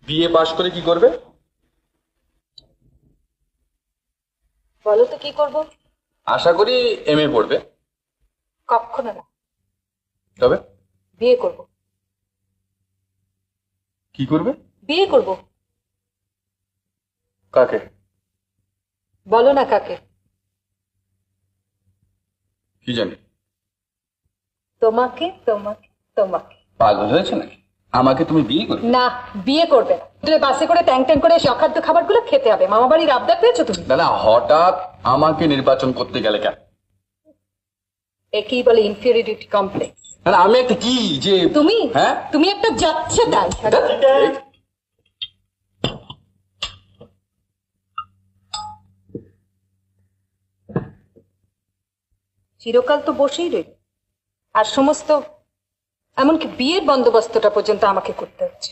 BA পাশ করে কি করবে? বলো তো কি করব? আশা করি এমএ পড়বে। কখনো না। তবে বিয়ে করব। কি করবে? বিয়ে করব। কাকে? বলো না কাকে। কি জানি। তোমাকে তোমাকে তোমাকে। পাগল হয়েছে নাকি? আমাকে তুমি বিয়ে করবে? না, বিয়ে করবে না। তুমি বাসে করে ট্যাং ট্যাং করে সেই অখাদ্য খাবারগুলো খেতে হবে। মামা বাড়ির আবদার পেয়েছো তুমি? না না, হঠাৎ আমাকে নির্বাচন করতে গেলে কেন? একেই বলে ইনফিরিয়রিটি কমপ্লেক্স। না না, আমি একটা কি যে তুমি হ্যাঁ তুমি একটা যাচ্ছে তাই। চিরকাল তো বসেই রইল, আর সমস্ত এমনকি বিয়ের বন্দোবস্তটা পর্যন্ত আমাকে করতে হচ্ছে।